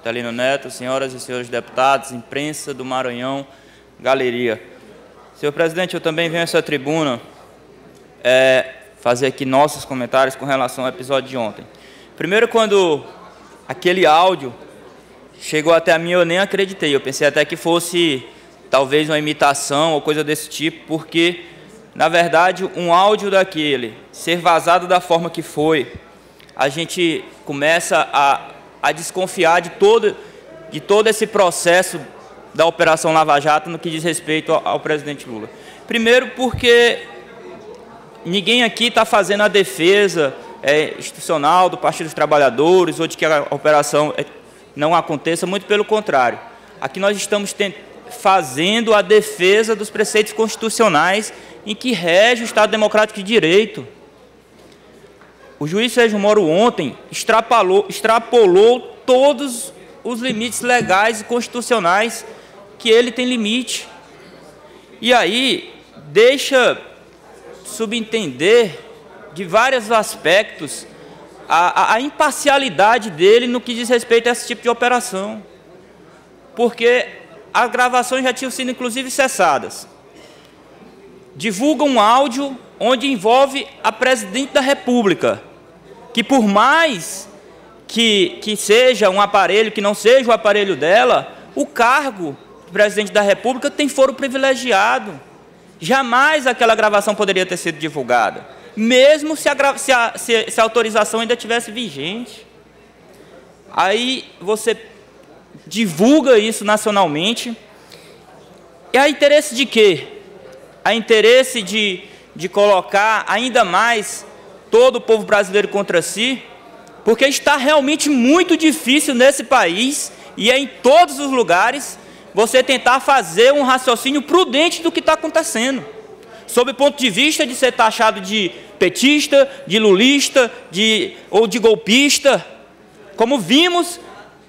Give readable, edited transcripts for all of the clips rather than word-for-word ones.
Martelino Neto, senhoras e senhores deputados, imprensa do Maranhão, galeria. Senhor presidente, eu também venho a essa tribuna fazer aqui nossos comentários com relação ao episódio de ontem. Primeiro, quando aquele áudio chegou até a mim, eu nem acreditei. Eu pensei até que fosse talvez uma imitação ou coisa desse tipo, porque, na verdade, um áudio daquele ser vazado da forma que foi, a gente começa a desconfiar de todo esse processo da Operação Lava Jato no que diz respeito ao presidente Lula. Primeiro, porque ninguém aqui está fazendo a defesa institucional do Partido dos Trabalhadores ou de que a operação não aconteça, muito pelo contrário. Aqui nós estamos fazendo a defesa dos preceitos constitucionais em que rege o Estado Democrático de Direito. O juiz Sérgio Moro ontem extrapolou todos os limites legais e constitucionais que ele tem limite. E aí deixa subentender de vários aspectos a imparcialidade dele no que diz respeito a esse tipo de operação. Porque as gravações já tinham sido, inclusive, cessadas. Divulga um áudio onde envolve a presidente da República, que por mais que seja um aparelho, que não seja o aparelho dela, o cargo de presidente da República tem foro privilegiado. Jamais aquela gravação poderia ter sido divulgada, mesmo se a autorização ainda estivesse vigente. Aí você divulga isso nacionalmente. E há interesse de quê? Há interesse de colocar ainda mais todo o povo brasileiro contra si, porque está realmente muito difícil nesse país, e em todos os lugares, você tentar fazer um raciocínio prudente do que está acontecendo, sob o ponto de vista de ser taxado de petista, de lulista, ou de golpista, como vimos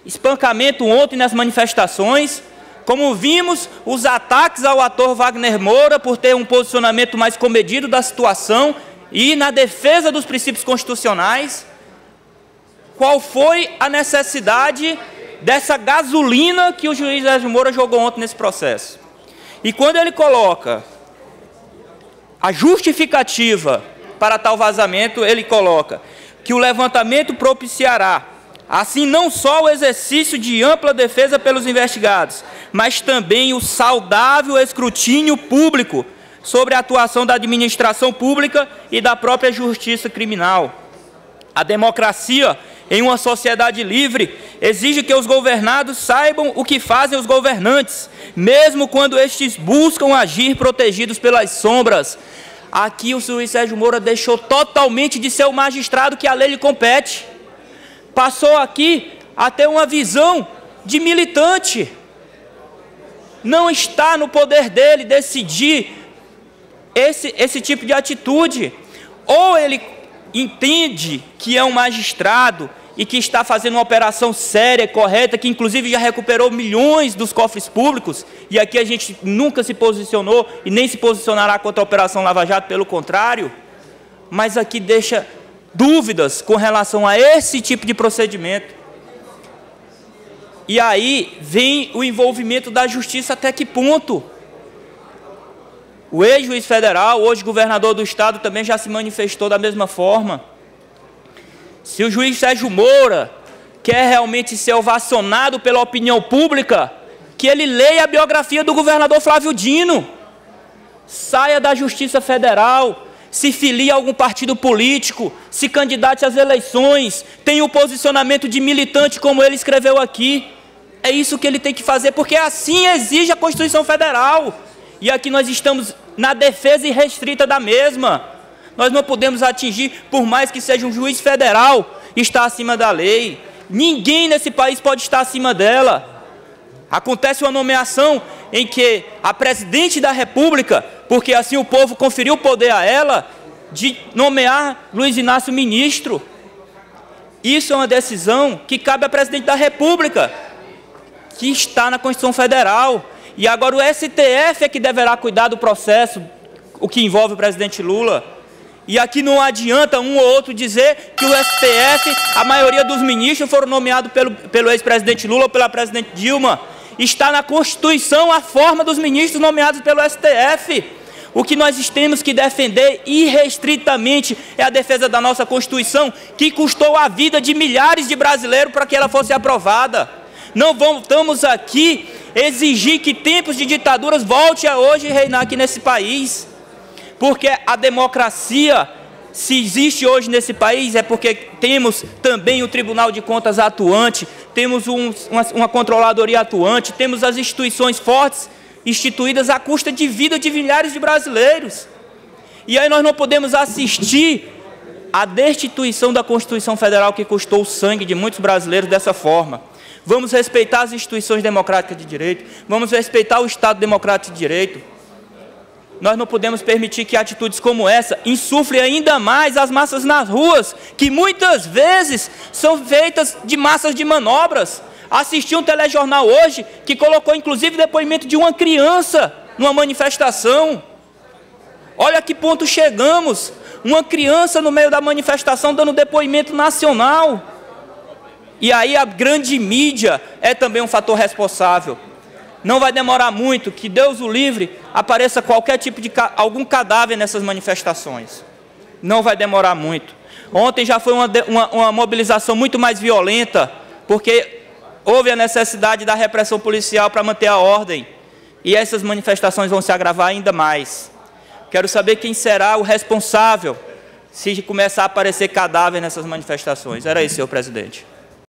espancamento ontem nas manifestações, como vimos os ataques ao ator Wagner Moura por ter um posicionamento mais comedido da situação e na defesa dos princípios constitucionais. Qual foi a necessidade dessa gasolina que o juiz Sérgio Moro jogou ontem nesse processo? E quando ele coloca a justificativa para tal vazamento, ele coloca que o levantamento propiciará, assim, não só o exercício de ampla defesa pelos investigados, mas também o saudável escrutínio público sobre a atuação da administração pública e da própria justiça criminal. A democracia, em uma sociedade livre, exige que os governados saibam o que fazem os governantes, mesmo quando estes buscam agir protegidos pelas sombras. Aqui o juiz Sérgio Moro deixou totalmente de ser o magistrado que a lei lhe compete. Passou aqui a ter uma visão de militante. Não está no poder dele decidir esse tipo de atitude. Ou ele entende que é um magistrado e que está fazendo uma operação séria, correta, que inclusive já recuperou milhões dos cofres públicos, e aqui a gente nunca se posicionou e nem se posicionará contra a Operação Lava Jato, pelo contrário, mas aqui deixa dúvidas com relação a esse tipo de procedimento. E aí vem o envolvimento da justiça até que ponto? O ex-juiz federal, hoje governador do estado, também já se manifestou da mesma forma. Se o juiz Sérgio Moro quer realmente ser ovacionado pela opinião pública, que ele leia a biografia do governador Flávio Dino, saia da Justiça Federal, se filie a algum partido político, se candidate às eleições, tenha o posicionamento de militante como ele escreveu aqui. É isso que ele tem que fazer, porque assim exige a Constituição Federal. E aqui nós estamos na defesa irrestrita da mesma. Nós não podemos atingir, por mais que seja um juiz federal, está acima da lei. Ninguém nesse país pode estar acima dela. Acontece uma nomeação em que a presidente da República, porque assim o povo conferiu o poder a ela, de nomear Luiz Inácio ministro. Isso é uma decisão que cabe à presidente da República, que está na Constituição Federal. E agora o STF é que deverá cuidar do processo, o que envolve o presidente Lula. E aqui não adianta um ou outro dizer que o STF, a maioria dos ministros foram nomeados pelo ex-presidente Lula ou pela presidente Dilma. Está na Constituição a forma dos ministros nomeados pelo STF. O que nós temos que defender irrestritamente é a defesa da nossa Constituição, que custou a vida de milhares de brasileiros para que ela fosse aprovada. Não voltamos aqui exigir que tempos de ditaduras volte a hoje reinar aqui nesse país. Porque a democracia, se existe hoje nesse país, é porque temos também o Tribunal de Contas atuante, temos uma controladoria atuante, temos as instituições fortes instituídas à custa de vida de milhares de brasileiros. E aí nós não podemos assistir à destituição da Constituição Federal, que custou o sangue de muitos brasileiros dessa forma. Vamos respeitar as instituições democráticas de direito, vamos respeitar o Estado democrático de direito. Nós não podemos permitir que atitudes como essa insuflem ainda mais as massas nas ruas, que muitas vezes são feitas de massas de manobras. Assisti um telejornal hoje que colocou inclusive depoimento de uma criança numa manifestação. Olha a que ponto chegamos. Uma criança no meio da manifestação dando depoimento nacional. E aí a grande mídia é também um fator responsável. Não vai demorar muito, que Deus o livre, apareça qualquer tipo de algum cadáver nessas manifestações. Não vai demorar muito. Ontem já foi uma mobilização muito mais violenta, porque houve a necessidade da repressão policial para manter a ordem. E essas manifestações vão se agravar ainda mais. Quero saber quem será o responsável se começar a aparecer cadáver nessas manifestações. Era isso, senhor presidente.